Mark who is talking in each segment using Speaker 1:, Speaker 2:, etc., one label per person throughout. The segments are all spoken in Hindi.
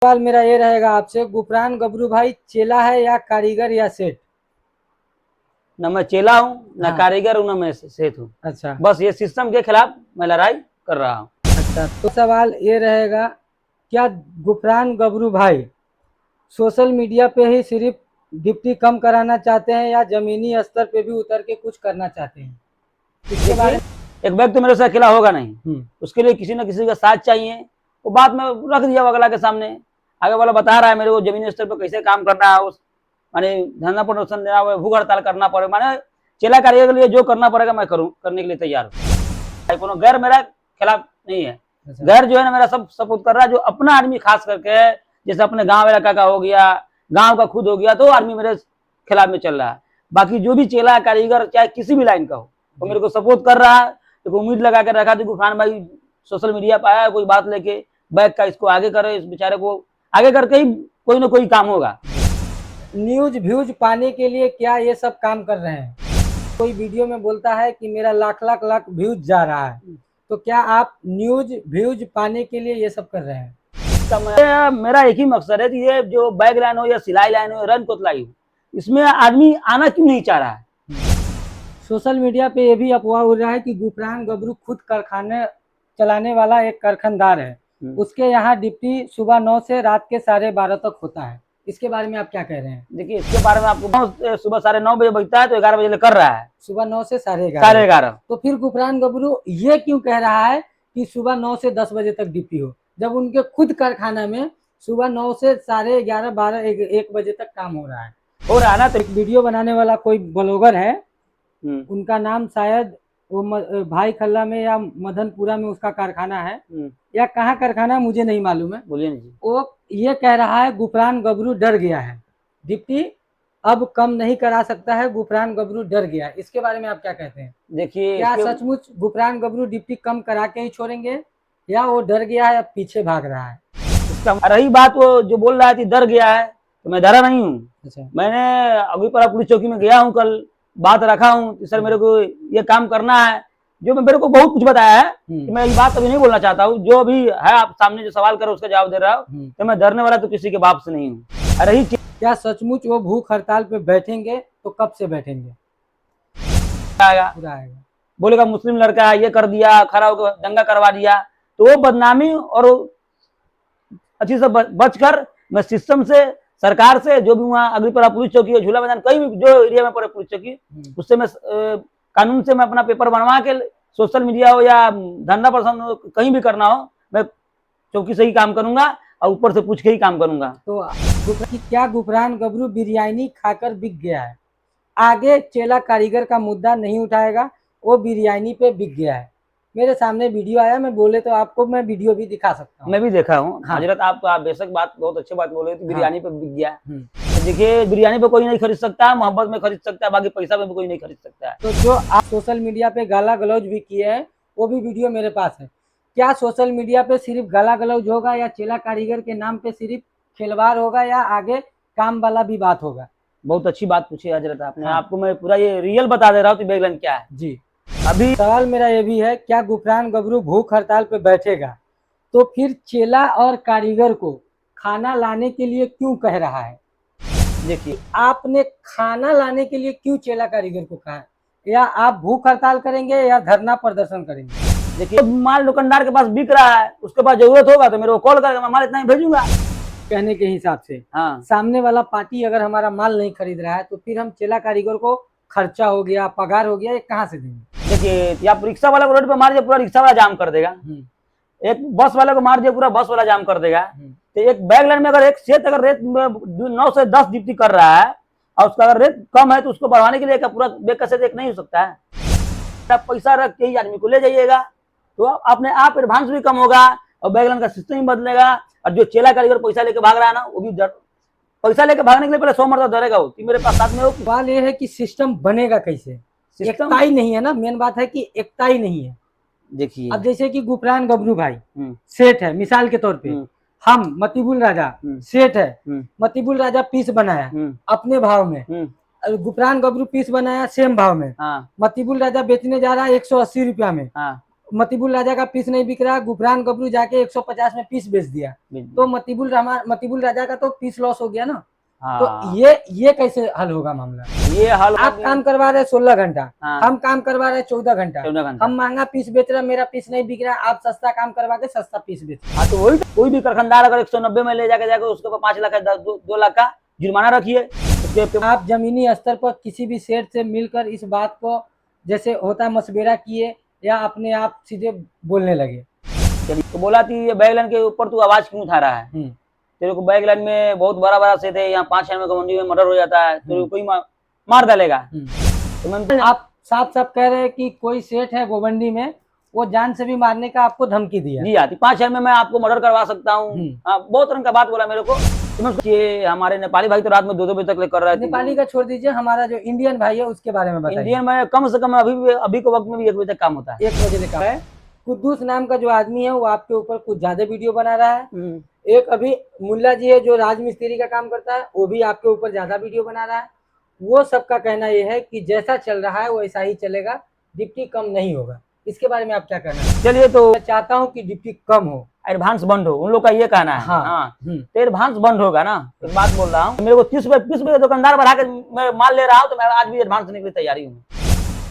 Speaker 1: सवाल मेरा ये रहेगा आपसे, गुफरान गबरू भाई चेला है या कारीगर या सेठ?
Speaker 2: न मैं चेला हूँ, न
Speaker 1: हाँ।
Speaker 2: कारीगर हूँ, न मैं सेठ हूँ।
Speaker 1: अच्छा
Speaker 2: बस ये सिस्टम के खिलाफ मैं लड़ाई कर रहा हूँ।
Speaker 1: अच्छा, तो सवाल ये रहेगा, क्या गुफरान गबरू भाई सोशल मीडिया पे ही सिर्फ डिप्टी कम कराना चाहते हैं या जमीनी स्तर पे भी उतर के कुछ करना चाहते हैं? इसके बारे
Speaker 2: देखिए, एक व्यक्ति तो मेरे से अकेला होगा नहीं,
Speaker 1: में
Speaker 2: उसके लिए किसी न किसी का साथ चाहिए। वो बात में रख दिया अगला के सामने, आगे वाला बता रहा है मेरे को जमीनी स्तर पर कैसे काम करना है, उस माने धरना प्रदर्शन देना, भूख हड़ताल करना पड़े, माने चेला कारीगर के लिए जो करना पड़ेगा मैं करूँ, करने के लिए तैयार हूँ। कोनो गैर मेरा खिलाफ नहीं है।
Speaker 1: अच्छा।
Speaker 2: गैर जो है ना मेरा सब सपोर्ट कर रहा है, जो अपना आदमी खास करके, जैसे अपने गांव इलाका का हो गया, गांव का खुद हो गया, तो आदमी मेरे खिलाफ में चल रहा है। बाकी जो भी चेला कारीगर चाहे किसी भी लाइन का हो, वो मेरे को सपोर्ट कर रहा है। तो उम्मीद लगा कर रखा थी गुफरान भाई सोशल मीडिया पर आया कोई बात लेके, बैग का इसको आगे करे, इस बेचारे को आगे करके ही कोई ना कोई काम होगा।
Speaker 1: न्यूज व्यूज पाने के लिए क्या ये सब काम कर रहे हैं? कोई वीडियो में बोलता है कि मेरा लाख लाख लाख व्यूज जा रहा है, तो क्या आप न्यूज व्यूज पाने के लिए ये सब कर रहे हैं?
Speaker 2: मेरा एक ही मकसद है कि ये जो बैग लाइन हो या सिलाई लाइन हो, रन कोतलाई हो, इसमें आदमी आना क्यों नहीं चाह रहा है।
Speaker 1: सोशल मीडिया पे ये भी अफवाह उड़ रहा है कि गुफरान गबरू खुद कारखाने चलाने वाला एक कारखानदार है, उसके यहाँ डिप्टी सुबह 9 से रात के 12:30 तक होता है। इसके बारे में आप क्या कह रहे हैं?
Speaker 2: देखिए, इसके बारे में आपको सुबह 9:30 बजे बजता है तो 11 बजे कर रहा है,
Speaker 1: सुबह 9 से 11:30।
Speaker 2: 11:30।
Speaker 1: तो फिर गुफरान गबरू ये क्यों कह रहा है कि सुबह 9 से 10 बजे तक ड्यूटी हो, जब उनके खुद कारखाना में सुबह 9 से 11:30 12 1 बजे तक काम हो रहा है?
Speaker 2: हो रहा है ना। तो
Speaker 1: एक वीडियो बनाने वाला कोई ब्लॉगर है, उनका नाम शायद वो भाई खल्ला में या मदनपुरा में उसका कारखाना है, या कहाँ कारखाना मुझे नहीं मालूम है।
Speaker 2: बोलिए जी।
Speaker 1: वो ये कह रहा है गुफरान गबरू डर गया है, डिप्टी अब कम नहीं करा सकता है, गुफरान गबरू डर गया है। इसके बारे में आप क्या कहते हैं?
Speaker 2: देखिए,
Speaker 1: क्या सचमुच गुफरान गबरू डिप्टी कम करा के ही छोड़ेंगे, या वो डर गया है अब पीछे भाग रहा है?
Speaker 2: इसका रही बात, वो जो बोल रहा है कि डर गया है, तो मैं डरा नहीं हूँ।
Speaker 1: अच्छा।
Speaker 2: मैंने अभी पर पुलिस चौकी में गया हूँ, कल बात रखा हूँ कि सर मेरे को ये काम करना है, जो मेरे को बहुत कुछ बताया है कि मैं ये बात अभी नहीं बोलना चाहता हूँ। जो अभी है आप सामने जो सवाल करो उसका जवाब दे रहा हूँ, तो मैं डरने वाला तो किसी के बाप से नहीं हूँ। रही
Speaker 1: क्या सचमुच वो भूख हड़ताल पे बैठेंगे तो कब से बैठेंगे?
Speaker 2: पूरा आएगा, बोलेगा मुस्लिम लड़का ये कर दिया, खड़ा होकर दंगा करवा दिया, तो वो बदनामी और अच्छी से बचकर मैं सिस्टम से, सरकार से, जो भी वहाँ अग्रिपरा पुलिस चौकी है, झूला मैदान, कहीं भी जो एरिया में पड़े पुलिस चौकी, उससे मैं कानून से मैं अपना पेपर बनवा के, सोशल मीडिया हो या धंधा प्रदर्शन कहीं भी करना हो, मैं चौकी से ही काम करूंगा और ऊपर से पूछ के ही काम करूंगा।
Speaker 1: तो क्या गुफरान गबरू बिरयानी खाकर बिक गया है? आगे चेला कारीगर का मुद्दा नहीं उठाएगा, वो बिरयानी पे बिक गया है। मेरे सामने वीडियो आया, मैं बोले तो आपको मैं वीडियो भी दिखा सकता हूँ।
Speaker 2: मैं भी देखा हूँ।
Speaker 1: हाँ।
Speaker 2: हजरत आप बेशक बात बहुत अच्छी बात बोले, तो बिरयानी पे बिक गया।
Speaker 1: तो
Speaker 2: देखिए, बिरयानी पे कोई नहीं खरीद सकता, मोहब्बत में खरीद सकता है, बाकी पैसा में भी कोई नहीं खरीद सकता है।
Speaker 1: तो जो आप सोशल मीडिया पे गाला गलौज भी किए हैं, वो भी वीडियो मेरे पास है। क्या सोशल मीडिया पे सिर्फ गाला गलौज होगा, या चेला कारीगर के नाम पे सिर्फ खिलवाड़ होगा, या आगे काम वाला भी बात होगा?
Speaker 2: बहुत अच्छी बात पूछी हजरत आपने।
Speaker 1: हाँ।
Speaker 2: आपको मैं पूरा ये रियल बता दे रहा हूँ कि बैगलन क्या है
Speaker 1: जी।
Speaker 2: अभी।
Speaker 1: सवाल मेरा ये भी है, क्या गुफरान गबरू भूख हड़ताल पे बैठेगा तो फिर चेला और कारीगर को खाना लाने के लिए क्यों कह रहा है?
Speaker 2: देखिए,
Speaker 1: आपने खाना लाने के लिए क्यों चेला कारीगर को कहा है? या आप भूख हड़ताल करेंगे या धरना प्रदर्शन करेंगे?
Speaker 2: देखिए, माल दुकानदार के पास बिक रहा है, उसके पास जरूरत होगा तो मेरे को कॉल करेगा, मैं माल इतना ही भेजूंगा।
Speaker 1: कहने के हिसाब से
Speaker 2: हाँ।
Speaker 1: सामने वाला पार्टी अगर हमारा माल नहीं खरीद रहा है, तो फिर हम चेला कारीगर को खर्चा हो गया, पगार हो गया, ये कहाँ से देंगे?
Speaker 2: देखिए, आप रिक्शा वाला को रोड पे मार दिया, पूरा रिक्शा वाला जाम कर देगा। एक बस वाले को मार दिया, पूरा बस वाला जाम कर देगा। तो एक बैग लाइन में अगर एक सेठ अगर रेट 9 से 10 ड्यूटी कर रहा है, और उसका अगर रेट कम है, तो उसको बढ़ाने के लिए पूरा बैग का सेट एक नहीं हो सकता है। आप पैसा रख के ही आदमी को ले जाइएगा, तो अपने आप एडवांस भी कम होगा और बैग लाइन का सिस्टम भी बदलेगा। और जो चेला कारीगर पैसा लेके भाग रहा है ना, वो भी पैसा लेके भागने के लिए पहले 100 मरतबा डरेगा वो कि मेरे पास साथ में हो।
Speaker 1: सवाल ये है कि सिस्टम बनेगा कैसे? एकता ही नहीं है ना, मेन बात है कि एकता ही नहीं है।
Speaker 2: देखिए,
Speaker 1: अब जैसे कि गुफरान गबरू भाई सेठ है, मिसाल के तौर पे हम मतीबुल राजा सेठ है, मतीबुल राजा पीस बनाया अपने भाव में, गुफरान गबरू पीस बनाया सेम भाव में, मतीबुल राजा बेचने जा रहा है 180 रुपया में, मतीबुल राजा का पीस नहीं बिक रहा, गुफरान गबरू जाके 150 में पीस बेच दिया, तो मतीबुल राजा का तो पीस लॉस हो गया ना। तो
Speaker 2: हाँ
Speaker 1: ये कैसे हल होगा मामला?
Speaker 2: ये हल
Speaker 1: आप काम करवा रहे 16 घंटा,
Speaker 2: हाँ।
Speaker 1: हम काम करवा रहे 14 घंटा,
Speaker 2: 14 घंटा
Speaker 1: हम महंगा पीस बेच रहे हैं, मेरा पीस नहीं बिक रहा, आप सस्ता काम करवा के सस्ता पीस बेच रहे हैं।
Speaker 2: हाँ, तो वही कोई भी कारखानदार अगर 190 में ले जाके उसके ऊपर 5 लाख का 2 लाख का जुर्माना रखिए उसके।
Speaker 1: आप जमीनी स्तर पर किसी भी सेठ से मिलकर इस बात को जैसे होता है मशविरा किए, या अपने आप सीधे बोलने लगे?
Speaker 2: तो बोला कि ये बैगलन के ऊपर तू आवाज क्यों उठा रहा है, तेरे को बैगलन में बहुत बड़ा बड़ा सेठ है, यहाँ 5 में मंडी में मर्डर हो जाता है, तो कोई मार डालेगा। तो मैं
Speaker 1: आप साफ साफ कह रहे हैं कि कोई सेठ है गोवंडी में, वो जान से भी मारने का आपको धमकी दिया
Speaker 2: जी आती 5 में मैं आपको मर्डर करवा सकता हूँ। बहुत रंग का बात बोला मेरे को। तो हमारे नेपाली भाई तो रात में 2-2 बजे तक कर रहे थे।
Speaker 1: नेपाली का छोड़ दीजिए, हमारा जो इंडियन भाई है उसके बारे में बताइए।
Speaker 2: इंडियन में कम से कम अभी के वक्त में भी 1 बजे तक काम होता है।
Speaker 1: 1 बजे तक है। कुद्दूस नाम का जो आदमी है वो आपके ऊपर कुछ ज्यादा वीडियो बना रहा है। एक अभी मुल्ला जी है जो राजमिस्त्री का काम करता है, वो भी आपके ऊपर ज्यादा वीडियो बना रहा है। वो सबका कहना यह है कि जैसा चल रहा है वैसा ही चलेगा, डिप्टी कम नहीं होगा। इसके बारे में आप क्या कहना है?
Speaker 2: चलिए, तो
Speaker 1: मैं चाहता हूँ कि डिप्टी कम हो,
Speaker 2: एडवांस बंद हो, उन लोग का ये कहना है। हाँ। तो एडवांस बंद होगा ना। एक बात बोल रहा हूँ, मेरे को 30 रुपए दुकानदार बढ़ा के मैं माल ले रहा हूँ, तो मैं आज भी एडवांस देने के लिए तैयारी हूँ।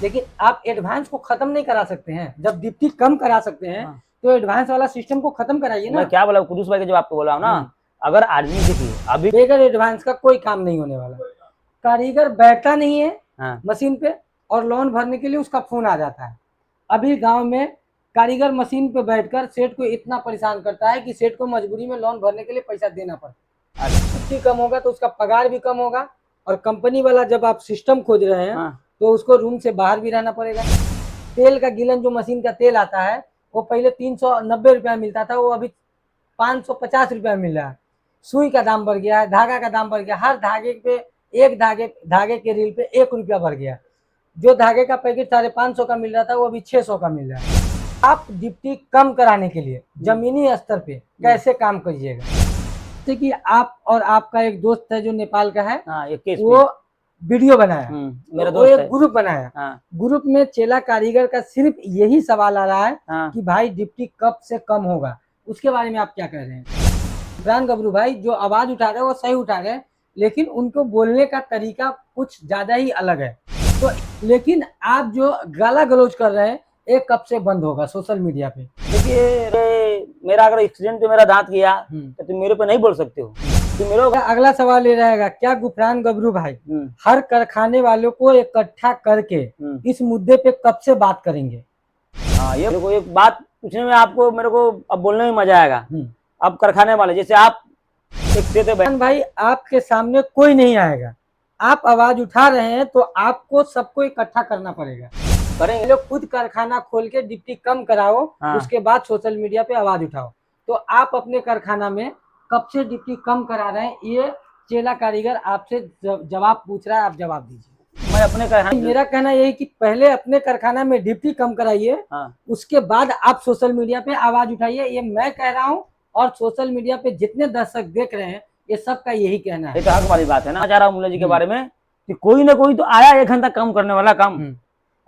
Speaker 1: लेकिन आप एडवांस को खत्म नहीं करा सकते हैं। जब डिप्टी कम करा सकते हैं तो एडवांस वाला सिस्टम को खत्म कराइए ना।
Speaker 2: मैं क्या बोला कुद्दूस भाई के जब आपको बोला हूँ ना, अगर आदमी देखिए अभी
Speaker 1: बगैर एडवांस का कोई काम नहीं होने वाला। कारीगर बैठता नहीं है मशीन पे, और लोन भरने के लिए उसका फोन आ जाता है। अभी गांव में कारीगर मशीन पे बैठकर सेठ को इतना परेशान करता है कि सेठ को मजबूरी में लोन भरने के लिए पैसा देना पड़ता है। छुट्टी कम होगा तो उसका पगार भी कम होगा, और कंपनी वाला जब आप सिस्टम खोज रहे हैं तो उसको रूम से बाहर भी रहना पड़ेगा। तेल का गिलन जो मशीन का तेल आता है वो पहले 390 रुपया मिलता था, वो अभी 550 रुपया मिल रहा है। सुई का दाम बढ़ गया है, धागा का दाम बढ़ गया, हर धागे पे एक धागे के रील पे 1 रुपया बढ़ गया। जो धागे का पैकेट 550 का मिल रहा था वो अभी 600 का मिल रहा है। आप डिप्टी कम कराने के लिए जमीनी स्तर पे कैसे काम करिएगा? जैसे कि आप और आपका एक दोस्त है जो नेपाल का है, वो वीडियो बनाया,
Speaker 2: मेरा
Speaker 1: दोस्त एक ग्रुप बनाया। ग्रुप में चेला कारीगर का सिर्फ यही सवाल आ रहा है कि भाई डिप्टी कब से कम होगा। उसके बारे में आप क्या कह रहे हैं? गुफरान गबरू भाई जो आवाज उठा रहे हैं वो सही उठा रहे हैं, लेकिन उनको बोलने का तरीका कुछ ज्यादा ही अलग है। तो लेकिन आप जो गाला गलौज कर रहे हैं ये कब से बंद होगा सोशल मीडिया पे?
Speaker 2: देखिए, मेरा अगर एक्सीडेंट पे मेरा दांत गया तो तुम मेरे पे नहीं बोल सकते हो।
Speaker 1: अगला सवाल ये रहेगा, क्या गुफरान गबरू भाई हर कारखाने वालों को इकट्ठा करके इस मुद्दे पे कब से बात करेंगे?
Speaker 2: हाँ, ये मेरे को एक बात पूछने में आपको मेरे को अब बोलने में मजा आएगा। अब कारखाने वाले जैसे आप एक
Speaker 1: भाई आपके सामने कोई नहीं आएगा, आप आवाज उठा रहे हैं तो आपको सबको इकट्ठा करना पड़ेगा। करेंगे लोग खुद कारखाना खोल के डिप्टी कम कराओ, उसके बाद सोशल मीडिया पे आवाज उठाओ। तो आप अपने कारखाना में कब से डिप्टी कम करा रहे हैं, ये चेला कारीगर आपसे जवाब पूछ रहा है, आप जवाब दीजिए।
Speaker 2: मैं अपने कारखाना,
Speaker 1: मेरा कहना यही कि पहले अपने कारखाना में डिप्टी कम कराइए, उसके बाद आप सोशल मीडिया पे आवाज उठाइए। ये मैं कह रहा हूँ और सोशल मीडिया पे जितने दर्शक देख रहे हैं ये सबका यही कहना है।
Speaker 2: ये तो हक वाली बात है ना। चाह रहा हूँ मुल्ला जी के बारे में कि कोई ना कोई तो आया 1 घंटा कम करने वाला काम।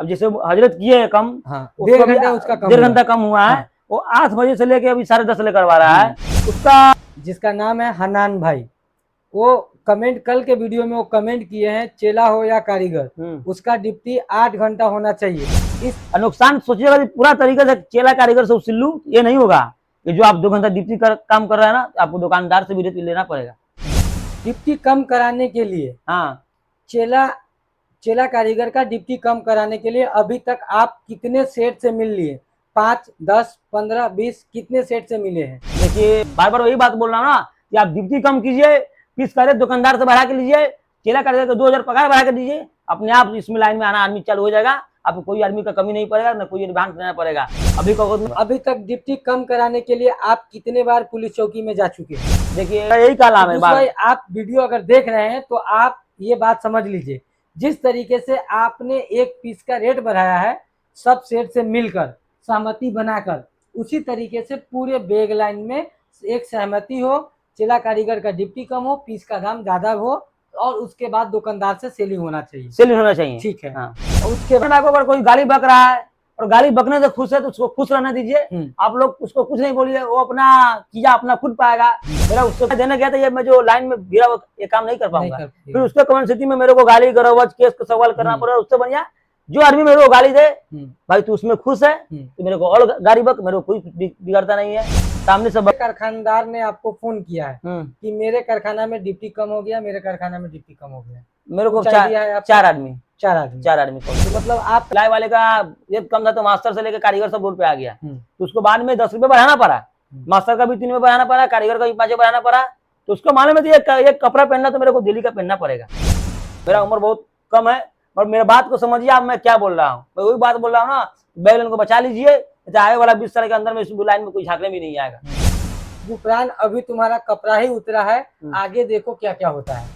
Speaker 2: अब जैसे हजरत किए है कम,
Speaker 1: 1.5 घंटा उसका
Speaker 2: 1.5 घंटा कम हुआ है। वो 8 बजे से लेके अभी 10:30 ले करवा रहा है उसका,
Speaker 1: जिसका नाम है हनान भाई। वो कमेंट कल के वीडियो में वो कमेंट किए हैं, चेला हो या कारीगर उसका डिप्टी 8 घंटा होना चाहिए।
Speaker 2: इस नुकसान सोचिएगा पूरा तरीके से चेला कारीगर से सिल्लू ये नहीं होगा कि जो आप 2 घंटा डिप्टी काम कर रहे हैं ना, आपको दुकानदार से भी रेट लेना पड़ेगा।
Speaker 1: डिप्टी कम कराने के लिए चेला कारीगर का डिप्टी कम कराने के लिए अभी तक आप कितने सेठ से मिल लिए? 5, 10, 15, 20 कितने सेठ से मिले हैं?
Speaker 2: देखिए, बार बार वही बात बोल रहा हूँ ना कि आप डिप्टी कम कीजिए, फीस करे दुकानदार से बढ़ा के लीजिए, चेला कारीगर को 2000 पगार बढ़ा के दीजिए, अपने आप इसमें लाइन में आना आदमी चालू हो जाएगा। आपको कोई आदमी का कमी नहीं पड़ेगा, ना कोई एडवांस देना पड़ेगा।
Speaker 1: अभी तक डिप्टी कम कराने के लिए आप कितने बार पुलिस चौकी में जा चुके हैं?
Speaker 2: देखिए, यही काम है।
Speaker 1: भाई आप वीडियो अगर देख रहे हैं तो आप ये बात समझ लीजिए, जिस तरीके से आपने एक पीस का रेट बढ़ाया है सब सेठ से मिलकर सहमति बनाकर, उसी तरीके से पूरे बेग लाइन में एक सहमति हो, चेला कारीगर का डिप्टी कम हो, पीस का दाम ज्यादा हो, और उसके बाद दुकानदार से सेलिंग होना चाहिए।
Speaker 2: सेलिंग होना चाहिए,
Speaker 1: ठीक है।
Speaker 2: और उसके बाद अगर कोई गाली बक रहा है और गाली बकने से खुश है तो उसको खुश रहने दीजिए। आप लोग उसको कुछ नहीं बोलिए, वो अपना चीजा अपना खुद पाएगा। मेरा उसको देने गया था, ये मैं जो लाइन में गिरा ये काम नहीं कर पाऊंगा। फिर उसके कमेंट सिटी में मेरे को गाली गलौज केस का सवाल करना पड़ा। उससे बढ़िया जो आदमी मेरे को गाली दे, भाई तू उसमें खुश है तो मेरे को और गाली बक, मेरे को कोई बिगड़ता नहीं है। सामने से
Speaker 1: कारखानदार ने आपको फोन किया है कि मेरे कारखाना में ड्यूटी कम हो गया, मेरे कारखाना में ड्यूटी कम हो गया,
Speaker 2: मेरे को चार आदमी को। तो मतलब आप सिलाई वाले का रेट कम था तो मास्टर से लेकर कारीगर सब रोड पे आ गया। तो उसको बाद में 10 रुपए बढ़ाना पड़ा, मास्टर का भी 3 रुपए बढ़ाना पड़ा, कारीगर का भी 5 बढ़ाना पड़ा। तो उसको मालूम है एक कपड़ा पहनना तो मेरे को दिल्ली का पहनना पड़ेगा। मेरा उम्र बहुत कम है और मेरे बात को समझिए आप, मैं क्या बोल रहा हूँ। मैं वही बात बोल रहा हूँ ना, बैगलन को बचा लीजिए, आगे वाला 20 साल के अंदर में इस लाइन में कोई झांकने भी नहीं आएगा।
Speaker 1: गुफरान, अभी तुम्हारा कपड़ा ही उतरा है, आगे देखो क्या क्या होता है।